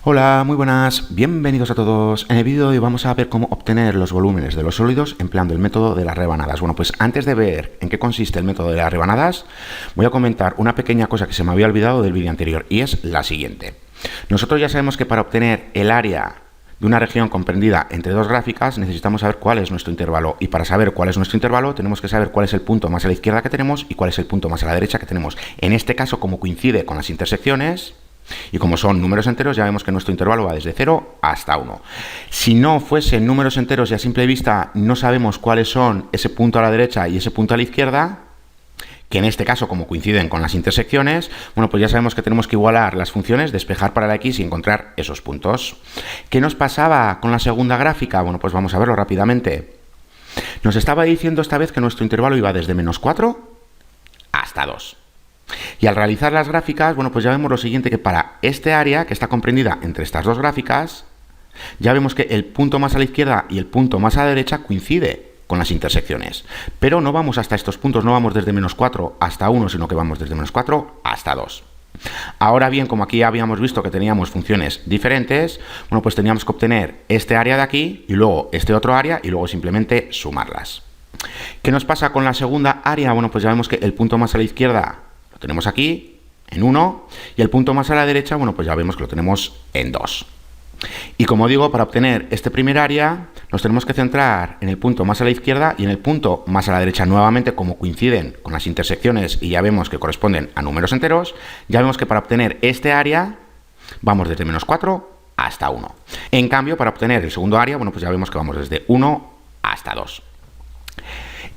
Hola, muy buenas, bienvenidos a todos. En el vídeo de hoy vamos a ver cómo obtener los volúmenes de los sólidos empleando el método de las rebanadas. Bueno, pues antes de ver en qué consiste el método de las rebanadas, voy a comentar una pequeña cosa que se me había olvidado del vídeo anterior y es la siguiente. Nosotros ya sabemos que para obtener el área de una región comprendida entre dos gráficas necesitamos saber cuál es nuestro intervalo, y para saber cuál es nuestro intervalo tenemos que saber cuál es el punto más a la izquierda que tenemos y cuál es el punto más a la derecha que tenemos. En este caso, como coincide con las intersecciones y como son números enteros, ya vemos que nuestro intervalo va desde 0 hasta 1. Si no fuesen números enteros y a simple vista no sabemos cuáles son ese punto a la derecha y ese punto a la izquierda, que en este caso como coinciden con las intersecciones, bueno, pues ya sabemos que tenemos que igualar las funciones, despejar para la x y encontrar esos puntos. ¿Qué nos pasaba con la segunda gráfica? Bueno, pues vamos a verlo rápidamente. Nos estaba diciendo esta vez que nuestro intervalo iba desde -4 hasta 2. Y al realizar las gráficas, bueno, pues ya vemos lo siguiente, que para este área que está comprendida entre estas dos gráficas, ya vemos que el punto más a la izquierda y el punto más a la derecha coincide con las intersecciones. Pero no vamos hasta estos puntos, no vamos desde -4 hasta 1, sino que vamos desde -4 hasta 2. Ahora bien, como aquí habíamos visto que teníamos funciones diferentes, bueno, pues teníamos que obtener este área de aquí y luego este otro área y luego simplemente sumarlas. ¿Qué nos pasa con la segunda área? Bueno, pues ya vemos que el punto más a la izquierda lo tenemos aquí, en 1, y el punto más a la derecha, bueno, pues ya vemos que lo tenemos en 2. Y como digo, para obtener este primer área, nos tenemos que centrar en el punto más a la izquierda y en el punto más a la derecha. Nuevamente, como coinciden con las intersecciones y ya vemos que corresponden a números enteros, ya vemos que para obtener este área, vamos desde -4 hasta 1. En cambio, para obtener el segundo área, bueno, pues ya vemos que vamos desde 1 hasta 2.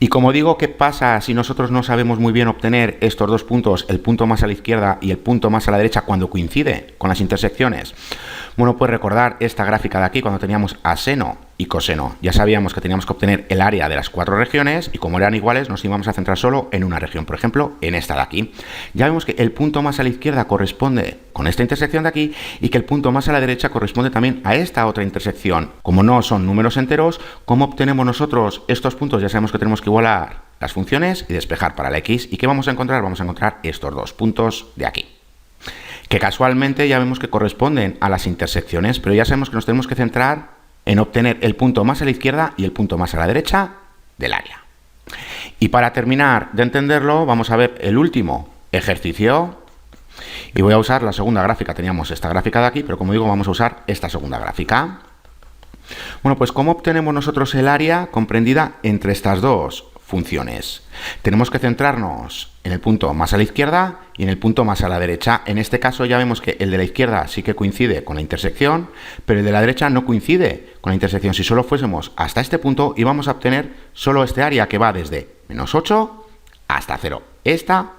Y como digo, ¿qué pasa si nosotros no sabemos muy bien obtener estos dos puntos, el punto más a la izquierda y el punto más a la derecha, cuando coincide con las intersecciones? Bueno, pues recordar esta gráfica de aquí cuando teníamos aseno y coseno. Ya sabíamos que teníamos que obtener el área de las cuatro regiones y como eran iguales nos íbamos a centrar solo en una región, por ejemplo, en esta de aquí. Ya vemos que el punto más a la izquierda corresponde con esta intersección de aquí y que el punto más a la derecha corresponde también a esta otra intersección. Como no son números enteros, ¿cómo obtenemos nosotros estos puntos? Ya sabemos que tenemos que igualar las funciones y despejar para la x. ¿Y qué vamos a encontrar? Vamos a encontrar estos dos puntos de aquí, que casualmente ya vemos que corresponden a las intersecciones, pero ya sabemos que nos tenemos que centrar en obtener el punto más a la izquierda y el punto más a la derecha del área. Y para terminar de entenderlo, vamos a ver el último ejercicio. Y voy a usar la segunda gráfica. Teníamos esta gráfica de aquí, pero como digo, vamos a usar esta segunda gráfica. Bueno, pues ¿cómo obtenemos nosotros el área comprendida entre estas dos funciones? Tenemos que centrarnos en el punto más a la izquierda y en el punto más a la derecha. En este caso ya vemos que el de la izquierda sí que coincide con la intersección, pero el de la derecha no coincide con la intersección. Si solo fuésemos hasta este punto íbamos a obtener solo este área que va desde -8 hasta 0. Esta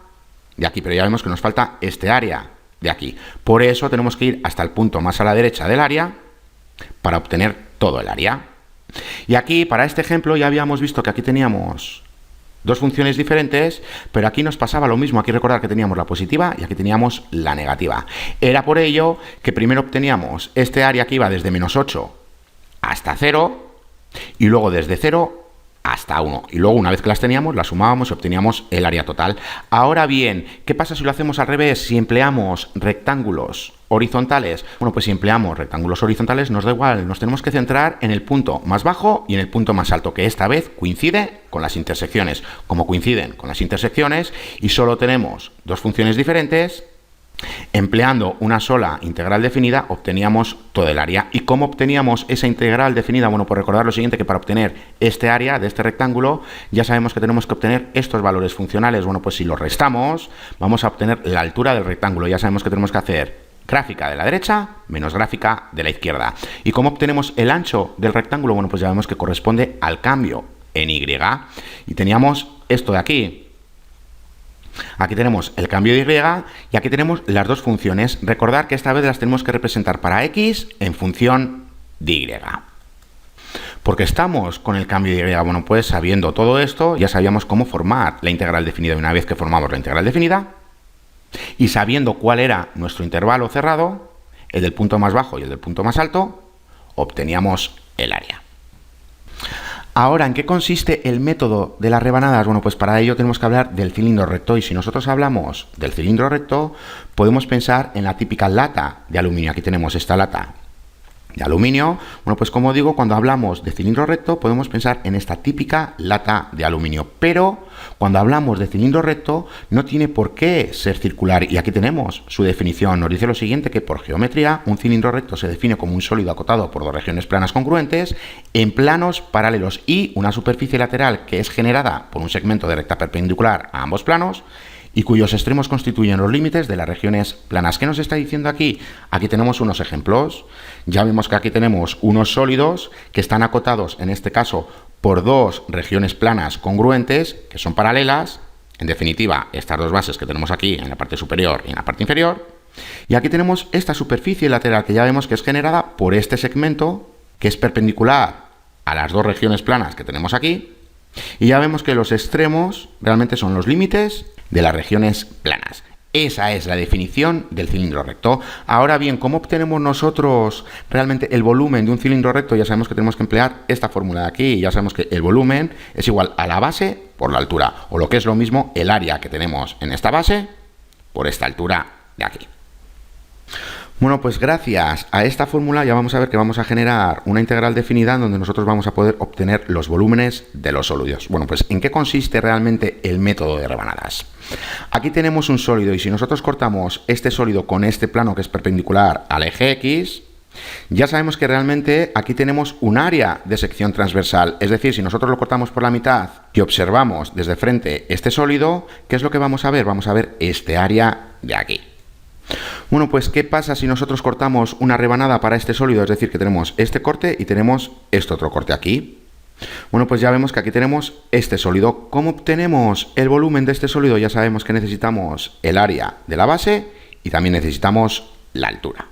de aquí, pero ya vemos que nos falta este área de aquí. Por eso tenemos que ir hasta el punto más a la derecha del área para obtener todo el área. Y aquí, para este ejemplo, ya habíamos visto que aquí teníamos dos funciones diferentes, pero aquí nos pasaba lo mismo. Aquí recordar que teníamos la positiva y aquí teníamos la negativa. Era por ello que primero obteníamos este área que iba desde -8 hasta 0 y luego desde 0 hasta 1. Y luego, una vez que las teníamos, las sumábamos y obteníamos el área total. Ahora bien, ¿qué pasa si lo hacemos al revés? Si empleamos rectángulos horizontales. Bueno, pues si empleamos rectángulos horizontales nos da igual, nos tenemos que centrar en el punto más bajo y en el punto más alto, que esta vez coincide con las intersecciones. Como coinciden con las intersecciones y solo tenemos dos funciones diferentes, empleando una sola integral definida obteníamos todo el área. ¿Y cómo obteníamos esa integral definida? Bueno, pues recordar lo siguiente, que para obtener este área de este rectángulo ya sabemos que tenemos que obtener estos valores funcionales. Bueno, pues si los restamos vamos a obtener la altura del rectángulo. Ya sabemos que tenemos que hacer gráfica de la derecha menos gráfica de la izquierda. ¿Y cómo obtenemos el ancho del rectángulo? Bueno, pues ya vemos que corresponde al cambio en y. Y teníamos esto de aquí. Aquí tenemos el cambio de y aquí tenemos las dos funciones. Recordar que esta vez las tenemos que representar para x en función de y. Porque estamos con el cambio de y. Bueno, pues sabiendo todo esto, ya sabíamos cómo formar la integral definida. Y una vez que formamos la integral definida y sabiendo cuál era nuestro intervalo cerrado, el del punto más bajo y el del punto más alto, obteníamos el área. Ahora, ¿en qué consiste el método de las rebanadas? Bueno, pues para ello tenemos que hablar del cilindro recto, y si nosotros hablamos del cilindro recto, podemos pensar en la típica lata de aluminio. Aquí tenemos esta lata de aluminio. Bueno, pues como digo, cuando hablamos de cilindro recto podemos pensar en esta típica lata de aluminio, pero cuando hablamos de cilindro recto no tiene por qué ser circular, y aquí tenemos su definición. Nos dice lo siguiente, que por geometría un cilindro recto se define como un sólido acotado por dos regiones planas congruentes en planos paralelos y una superficie lateral que es generada por un segmento de recta perpendicular a ambos planos y cuyos extremos constituyen los límites de las regiones planas. ¿Qué nos está diciendo aquí? Aquí tenemos unos ejemplos. Ya vemos que aquí tenemos unos sólidos que están acotados, en este caso, por dos regiones planas congruentes, que son paralelas. En definitiva, estas dos bases que tenemos aquí en la parte superior y en la parte inferior. Y aquí tenemos esta superficie lateral, que ya vemos que es generada por este segmento, que es perpendicular a las dos regiones planas que tenemos aquí. Y ya vemos que los extremos realmente son los límites de las regiones planas. Esa es la definición del cilindro recto. Ahora bien, ¿cómo obtenemos nosotros realmente el volumen de un cilindro recto? Ya sabemos que tenemos que emplear esta fórmula de aquí, y ya sabemos que el volumen es igual a la base por la altura, o lo que es lo mismo, el área que tenemos en esta base por esta altura de aquí. Bueno, pues gracias a esta fórmula ya vamos a ver que vamos a generar una integral definida en donde nosotros vamos a poder obtener los volúmenes de los sólidos. Bueno, pues ¿en qué consiste realmente el método de rebanadas? Aquí tenemos un sólido, y si nosotros cortamos este sólido con este plano que es perpendicular al eje X, ya sabemos que realmente aquí tenemos un área de sección transversal. Es decir, si nosotros lo cortamos por la mitad y observamos desde frente este sólido, ¿qué es lo que vamos a ver? Vamos a ver este área de aquí. Bueno, pues ¿qué pasa si nosotros cortamos una rebanada para este sólido? Es decir, que tenemos este corte y tenemos este otro corte aquí. Bueno, pues ya vemos que aquí tenemos este sólido. ¿Cómo obtenemos el volumen de este sólido? Ya sabemos que necesitamos el área de la base y también necesitamos la altura.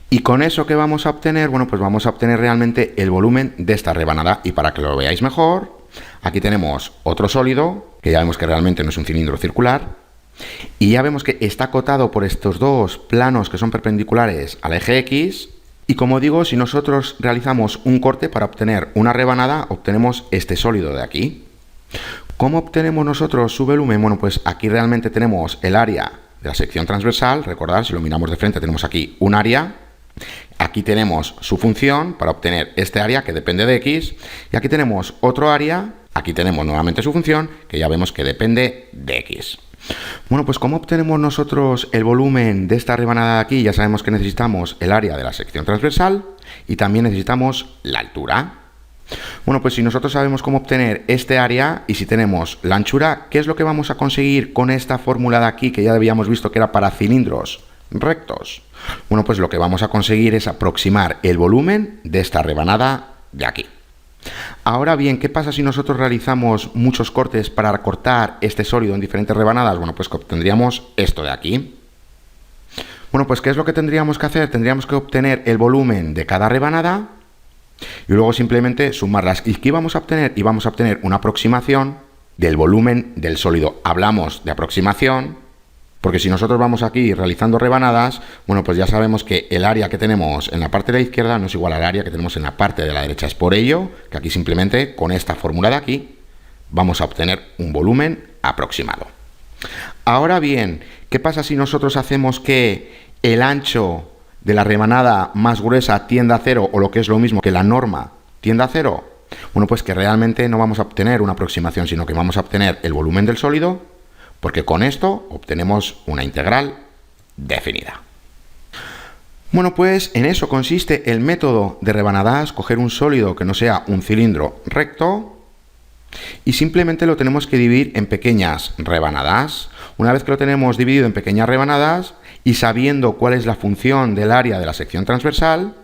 ¿Y con eso qué vamos a obtener? Bueno, pues vamos a obtener realmente el volumen de esta rebanada. Y para que lo veáis mejor, aquí tenemos otro sólido, que ya vemos que realmente no es un cilindro circular. Y ya vemos que está acotado por estos dos planos que son perpendiculares al eje X. Y como digo, si nosotros realizamos un corte para obtener una rebanada, obtenemos este sólido de aquí. ¿Cómo obtenemos nosotros su volumen? Bueno, pues aquí realmente tenemos el área de la sección transversal. Recordad, si lo miramos de frente, tenemos aquí un área. Aquí tenemos su función para obtener este área que depende de X. Y aquí tenemos otro área. Aquí tenemos nuevamente su función, que ya vemos que depende de X. Bueno, pues ¿cómo obtenemos nosotros el volumen de esta rebanada de aquí? Ya sabemos que necesitamos el área de la sección transversal y también necesitamos la altura. Bueno, pues si nosotros sabemos cómo obtener este área y si tenemos la anchura, ¿qué es lo que vamos a conseguir con esta fórmula de aquí, que ya habíamos visto que era para cilindros rectos? Bueno, pues lo que vamos a conseguir es aproximar el volumen de esta rebanada de aquí. Ahora bien, ¿qué pasa si nosotros realizamos muchos cortes para cortar este sólido en diferentes rebanadas? Bueno, pues que obtendríamos esto de aquí. Bueno, pues ¿qué es lo que tendríamos que hacer? Tendríamos que obtener el volumen de cada rebanada y luego simplemente sumarlas. ¿Y qué vamos a obtener? Y vamos a obtener una aproximación del volumen del sólido. Hablamos de aproximación porque si nosotros vamos aquí realizando rebanadas, bueno, pues ya sabemos que el área que tenemos en la parte de la izquierda no es igual al área que tenemos en la parte de la derecha. Es por ello que aquí simplemente con esta fórmula de aquí vamos a obtener un volumen aproximado. Ahora bien, ¿qué pasa si nosotros hacemos que el ancho de la rebanada más gruesa tienda a cero, o lo que es lo mismo que la norma tienda a cero? Bueno, pues que realmente no vamos a obtener una aproximación, sino que vamos a obtener el volumen del sólido, porque con esto obtenemos una integral definida. Bueno, pues en eso consiste el método de rebanadas: coger un sólido que no sea un cilindro recto y simplemente lo tenemos que dividir en pequeñas rebanadas. Una vez que lo tenemos dividido en pequeñas rebanadas y sabiendo cuál es la función del área de la sección transversal,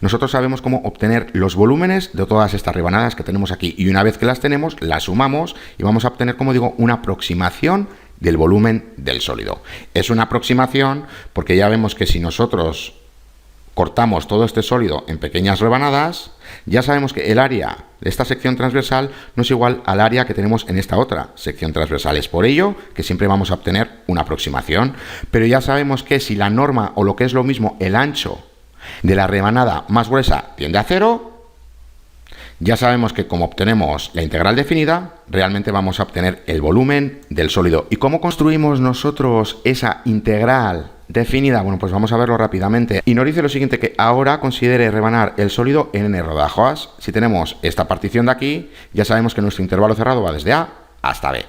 nosotros sabemos cómo obtener los volúmenes de todas estas rebanadas que tenemos aquí, y una vez que las tenemos, las sumamos y vamos a obtener, como digo, una aproximación del volumen del sólido. Es una aproximación porque ya vemos que si nosotros cortamos todo este sólido en pequeñas rebanadas, ya sabemos que el área de esta sección transversal no es igual al área que tenemos en esta otra sección transversal. Es por ello que siempre vamos a obtener una aproximación, pero ya sabemos que si la norma, o lo que es lo mismo, el ancho de la rebanada más gruesa tiende a cero, Ya sabemos que como obtenemos la integral definida, realmente vamos a obtener el volumen del sólido. ¿Y cómo construimos nosotros esa integral definida? Bueno, pues vamos a verlo rápidamente. Y nos dice lo siguiente, que ahora considere rebanar el sólido en n rodajas. Si tenemos esta partición de aquí, ya sabemos que nuestro intervalo cerrado va desde A hasta B.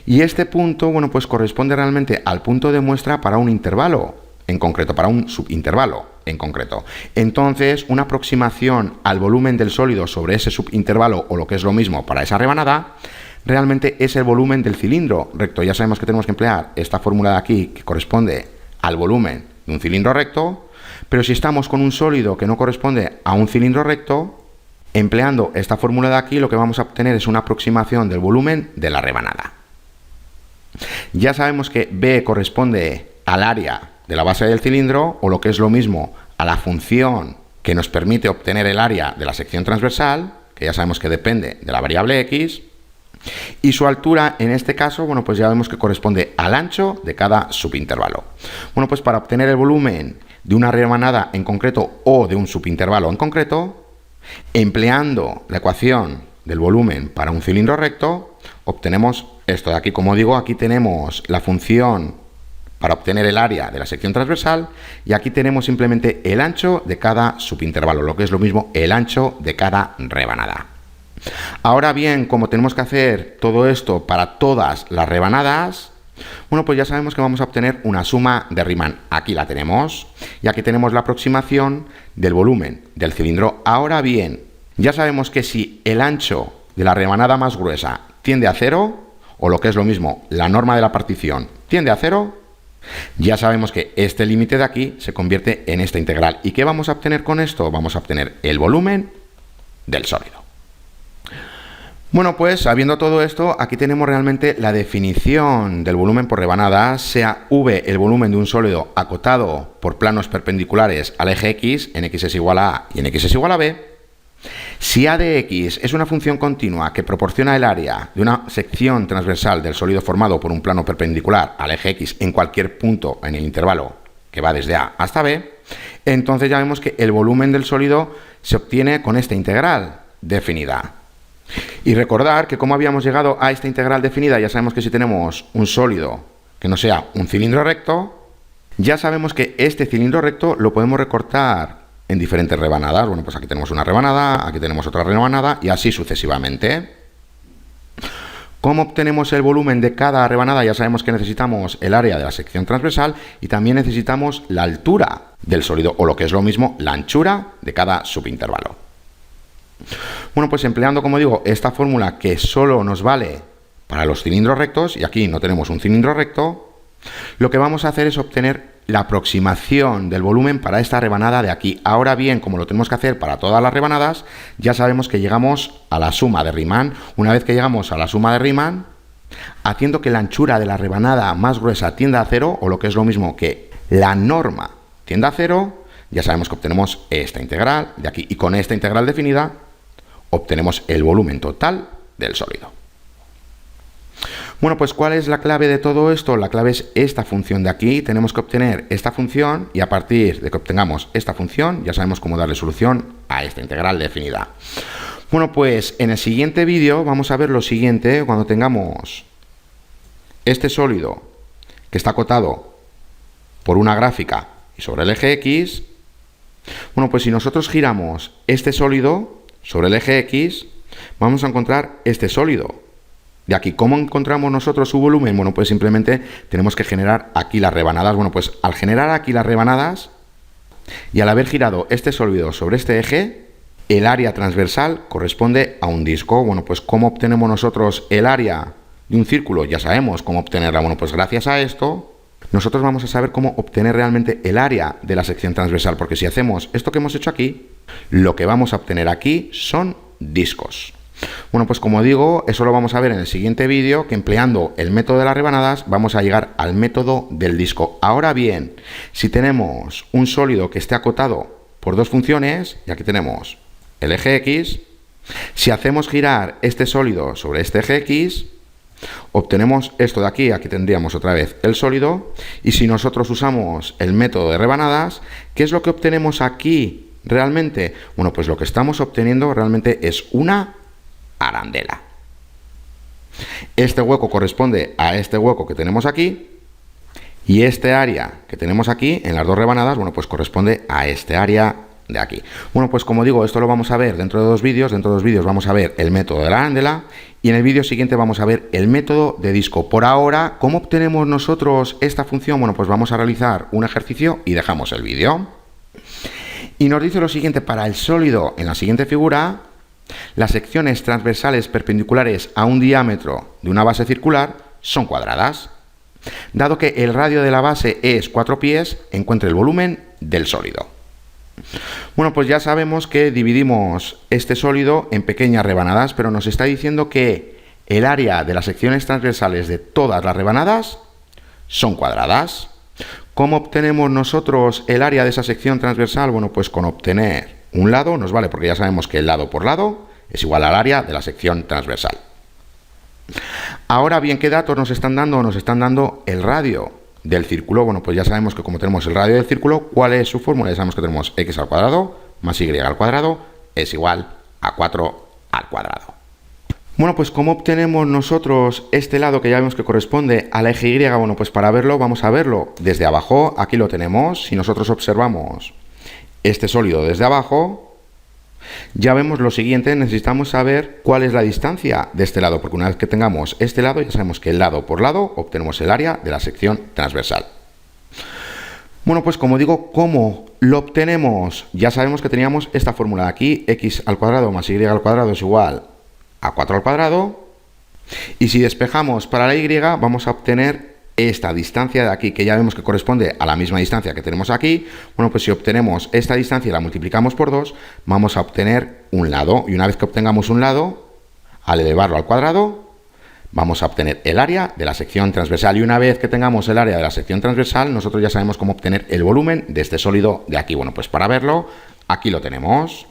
Y este punto, bueno, pues corresponde realmente al punto de muestra para un intervalo en concreto, para un subintervalo en concreto. Entonces, una aproximación al volumen del sólido sobre ese subintervalo, o lo que es lo mismo para esa rebanada, realmente es el volumen del cilindro recto. Ya sabemos que tenemos que emplear esta fórmula de aquí, que corresponde al volumen de un cilindro recto, pero si estamos con un sólido que no corresponde a un cilindro recto, empleando esta fórmula de aquí, lo que vamos a obtener es una aproximación del volumen de la rebanada. Ya sabemos que B corresponde al área de la base del cilindro, o lo que es lo mismo, a la función que nos permite obtener el área de la sección transversal, que ya sabemos que depende de la variable X, y su altura en este caso, bueno, pues ya vemos que corresponde al ancho de cada subintervalo. Bueno, pues para obtener el volumen de una rebanada en concreto o de un subintervalo en concreto, empleando la ecuación del volumen para un cilindro recto, obtenemos esto de aquí. Como digo, aquí tenemos la función para obtener el área de la sección transversal, y aquí tenemos simplemente el ancho de cada subintervalo, lo que es lo mismo, el ancho de cada rebanada. Ahora bien, como tenemos que hacer todo esto para todas las rebanadas, bueno, pues ya sabemos que vamos a obtener una suma de Riemann. Aquí la tenemos, y aquí tenemos la aproximación del volumen del cilindro. Ahora bien, ya sabemos que si el ancho de la rebanada más gruesa tiende a 0, o lo que es lo mismo, la norma de la partición tiende a 0, ya sabemos que este límite de aquí se convierte en esta integral. ¿Y qué vamos a obtener con esto? Vamos a obtener el volumen del sólido. Bueno, pues sabiendo todo esto, aquí tenemos realmente la definición del volumen por rebanada, sea V el volumen de un sólido acotado por planos perpendiculares al eje X, en X es igual a A y en X es igual a B. Si A de X es una función continua que proporciona el área de una sección transversal del sólido formado por un plano perpendicular al eje X en cualquier punto en el intervalo que va desde A hasta B, entonces ya vemos que el volumen del sólido se obtiene con esta integral definida. Y recordar que como habíamos llegado a esta integral definida, ya sabemos que si tenemos un sólido que no sea un cilindro recto, ya sabemos que este cilindro recto lo podemos recortar en diferentes rebanadas. Bueno, pues aquí tenemos una rebanada, aquí tenemos otra rebanada y así sucesivamente. ¿Cómo obtenemos el volumen de cada rebanada? Ya sabemos que necesitamos el área de la sección transversal y también necesitamos la altura del sólido, o lo que es lo mismo, la anchura de cada subintervalo. Bueno, pues empleando, como digo, esta fórmula que solo nos vale para los cilindros rectos, y aquí no tenemos un cilindro recto, lo que vamos a hacer es obtener la aproximación del volumen para esta rebanada de aquí. Ahora bien, como lo tenemos que hacer para todas las rebanadas, ya sabemos que llegamos a la suma de Riemann. Una vez que llegamos a la suma de Riemann, haciendo que la anchura de la rebanada más gruesa tienda a 0, o lo que es lo mismo que la norma tienda a 0, ya sabemos que obtenemos esta integral de aquí. Y con esta integral definida, obtenemos el volumen total del sólido. Bueno, pues ¿cuál es la clave de todo esto? La clave es esta función de aquí. Tenemos que obtener esta función y a partir de que obtengamos esta función ya sabemos cómo darle solución a esta integral definida. Bueno, pues en el siguiente vídeo vamos a ver lo siguiente. Cuando tengamos este sólido que está acotado por una gráfica y sobre el eje X, bueno, pues si nosotros giramos este sólido sobre el eje X, vamos a encontrar este sólido. De aquí, ¿cómo encontramos nosotros su volumen? Bueno, pues simplemente tenemos que generar aquí las rebanadas. Bueno, pues al generar aquí las rebanadas y al haber girado este sólido sobre este eje, el área transversal corresponde a un disco. Bueno, pues ¿cómo obtenemos nosotros el área de un círculo? Ya sabemos cómo obtenerla. Bueno, pues gracias a esto, nosotros vamos a saber cómo obtener realmente el área de la sección transversal, porque si hacemos esto que hemos hecho aquí, lo que vamos a obtener aquí son discos. Bueno, pues como digo, eso lo vamos a ver en el siguiente vídeo, que empleando el método de las rebanadas vamos a llegar al método del disco. Ahora bien, si tenemos un sólido que esté acotado por dos funciones, y aquí tenemos el eje X, si hacemos girar este sólido sobre este eje X, obtenemos esto de aquí. Aquí tendríamos otra vez el sólido, y si nosotros usamos el método de rebanadas, ¿qué es lo que obtenemos aquí realmente? Bueno, pues lo que estamos obteniendo realmente es una arandela. Este hueco corresponde a este hueco que tenemos aquí, y este área que tenemos aquí en las dos rebanadas, bueno, pues corresponde a este área de aquí. Bueno, pues como digo, esto lo vamos a ver dentro de dos vídeos. Dentro de dos vídeos vamos a ver el método de la arandela y en el vídeo siguiente vamos a ver el método de disco. Por ahora, ¿cómo obtenemos nosotros esta función? Bueno, pues vamos a realizar un ejercicio y dejamos el vídeo. Y nos dice lo siguiente: para el sólido en la siguiente figura, las secciones transversales perpendiculares a un diámetro de una base circular son cuadradas. Dado que el radio de la base es 4 pies, encuentre el volumen del sólido. Bueno, pues ya sabemos que dividimos este sólido en pequeñas rebanadas, pero nos está diciendo que el área de las secciones transversales de todas las rebanadas son cuadradas. ¿Cómo obtenemos nosotros el área de esa sección transversal? Bueno, pues con obtener un lado nos vale, porque ya sabemos que el lado por lado es igual al área de la sección transversal. Ahora bien, ¿qué datos nos están dando? Nos están dando el radio del círculo. Bueno, pues ya sabemos que como tenemos el radio del círculo, ¿cuál es su fórmula? Ya sabemos que tenemos x al cuadrado más y al cuadrado es igual a 4 al cuadrado. Bueno, pues ¿cómo obtenemos nosotros este lado que ya vemos que corresponde al eje Y? Bueno, pues para verlo vamos a verlo desde abajo. Aquí lo tenemos. Si nosotros observamos este sólido desde abajo, ya vemos lo siguiente: necesitamos saber cuál es la distancia de este lado, porque una vez que tengamos este lado, ya sabemos que lado por lado obtenemos el área de la sección transversal. Bueno, pues como digo, ¿cómo lo obtenemos? Ya sabemos que teníamos esta fórmula de aquí: x al cuadrado más y al cuadrado es igual a 4 al cuadrado. Y si despejamos para la y, vamos a obtener esta distancia de aquí, que ya vemos que corresponde a la misma distancia que tenemos aquí. Bueno, pues si obtenemos esta distancia y la multiplicamos por 2, vamos a obtener un lado. Y una vez que obtengamos un lado, al elevarlo al cuadrado, vamos a obtener el área de la sección transversal. Y una vez que tengamos el área de la sección transversal, nosotros ya sabemos cómo obtener el volumen de este sólido de aquí. Bueno, pues para verlo, aquí lo tenemos.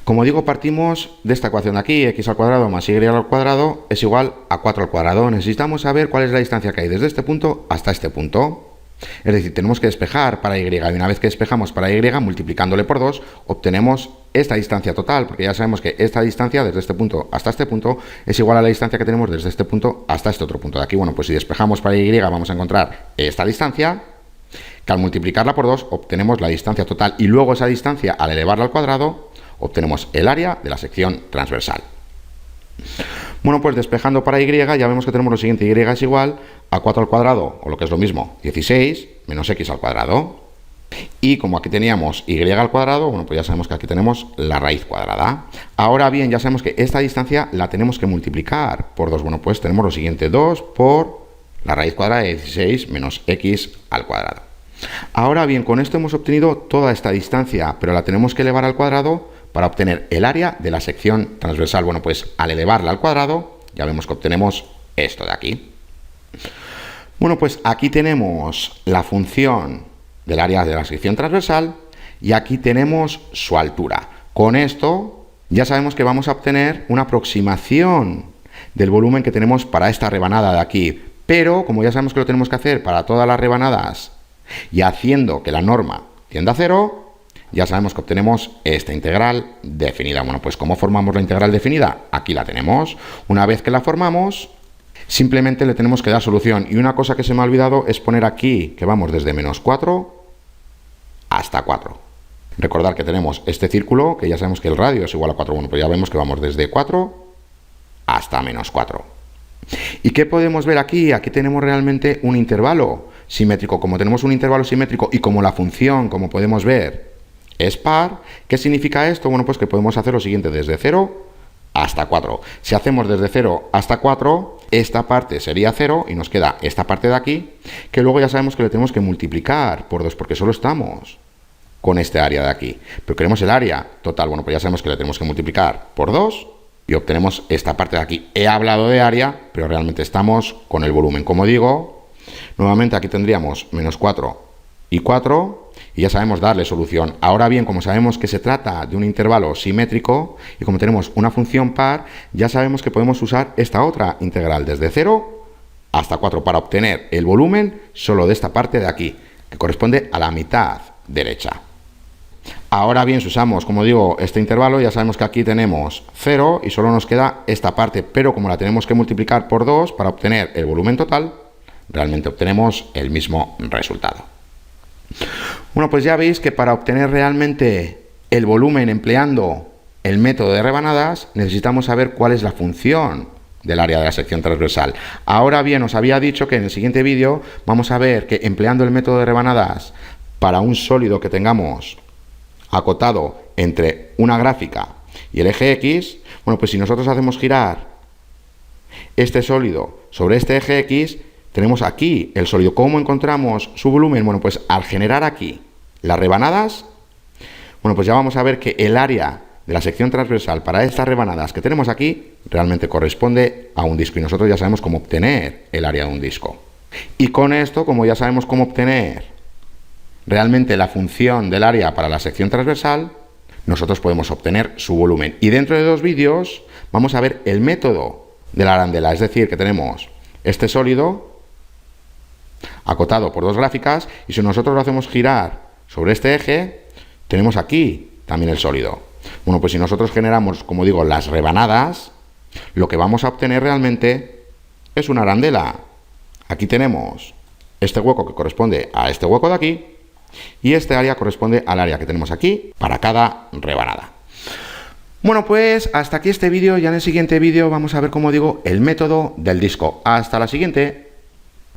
Como digo, partimos de esta ecuación de aquí: x al cuadrado más y al cuadrado es igual a 4 al cuadrado. Necesitamos saber cuál es la distancia que hay desde este punto hasta este punto. Es decir, tenemos que despejar para y, y una vez que despejamos para y, multiplicándole por 2, obtenemos esta distancia total, porque ya sabemos que esta distancia desde este punto hasta este punto es igual a la distancia que tenemos desde este punto hasta este otro punto de aquí. Bueno, pues si despejamos para y, vamos a encontrar esta distancia, que al multiplicarla por 2 obtenemos la distancia total, y luego esa distancia al elevarla al cuadrado obtenemos el área de la sección transversal. Bueno, pues despejando para y, ya vemos que tenemos lo siguiente: y es igual a 4 al cuadrado, o lo que es lo mismo, 16, menos x al cuadrado. Y como aquí teníamos y al cuadrado, bueno, pues ya sabemos que aquí tenemos la raíz cuadrada. Ahora bien, ya sabemos que esta distancia la tenemos que multiplicar por 2. Bueno, pues tenemos lo siguiente: 2 por la raíz cuadrada de 16 menos x al cuadrado. Ahora bien, con esto hemos obtenido toda esta distancia, pero la tenemos que elevar al cuadrado para obtener el área de la sección transversal. Bueno, pues al elevarla al cuadrado, ya vemos que obtenemos esto de aquí. Bueno, pues aquí tenemos la función del área de la sección transversal y aquí tenemos su altura. Con esto ya sabemos que vamos a obtener una aproximación del volumen que tenemos para esta rebanada de aquí. Pero, como ya sabemos que lo tenemos que hacer para todas las rebanadas y haciendo que la norma tienda a 0, ya sabemos que obtenemos esta integral definida. Bueno, pues ¿cómo formamos la integral definida? Aquí la tenemos. Una vez que la formamos, simplemente le tenemos que dar solución. Y una cosa que se me ha olvidado es poner aquí que vamos desde menos 4 hasta 4. Recordar que tenemos este círculo, que ya sabemos que el radio es igual a 4. Bueno, pues ya vemos que vamos desde 4 hasta menos 4. ¿Y qué podemos ver aquí? Aquí tenemos realmente un intervalo simétrico. Como tenemos un intervalo simétrico y como la función, como podemos ver, es par, ¿qué significa esto? Bueno, pues que podemos hacer lo siguiente: desde 0 hasta 4. Si hacemos desde 0 hasta 4, esta parte sería 0 y nos queda esta parte de aquí, que luego ya sabemos que le tenemos que multiplicar por 2, porque solo estamos con este área de aquí. Pero queremos el área total. Bueno, pues ya sabemos que le tenemos que multiplicar por 2 y obtenemos esta parte de aquí. He hablado de área, pero realmente estamos con el volumen. Como digo, nuevamente aquí tendríamos menos 4 y 4, y ya sabemos darle solución. Ahora bien, como sabemos que se trata de un intervalo simétrico y como tenemos una función par, ya sabemos que podemos usar esta otra integral desde 0 hasta 4 para obtener el volumen solo de esta parte de aquí, que corresponde a la mitad derecha. Ahora bien, si usamos, como digo, este intervalo, ya sabemos que aquí tenemos 0 y solo nos queda esta parte, pero como la tenemos que multiplicar por 2 para obtener el volumen total, realmente obtenemos el mismo resultado. Bueno, pues ya veis que para obtener realmente el volumen empleando el método de rebanadas, necesitamos saber cuál es la función del área de la sección transversal. Ahora bien, os había dicho que en el siguiente vídeo vamos a ver que empleando el método de rebanadas para un sólido que tengamos acotado entre una gráfica y el eje X, bueno, pues si nosotros hacemos girar este sólido sobre este eje X, tenemos aquí el sólido. ¿Cómo encontramos su volumen? Bueno, pues al generar aquí las rebanadas, bueno, pues ya vamos a ver que el área de la sección transversal para estas rebanadas que tenemos aquí realmente corresponde a un disco y nosotros ya sabemos cómo obtener el área de un disco. Y con esto, como ya sabemos cómo obtener realmente la función del área para la sección transversal, nosotros podemos obtener su volumen. Y dentro de 2 vídeos vamos a ver el método de la arandela, es decir, que tenemos este sólido acotado por 2 gráficas y si nosotros lo hacemos girar sobre este eje, tenemos aquí también el sólido. Bueno, pues si nosotros generamos, como digo, las rebanadas, lo que vamos a obtener realmente es una arandela. Aquí tenemos este hueco que corresponde a este hueco de aquí y este área corresponde al área que tenemos aquí para cada rebanada. Bueno, pues hasta aquí este vídeo. Ya en el siguiente vídeo vamos a ver, como digo, el método del disco. Hasta la siguiente.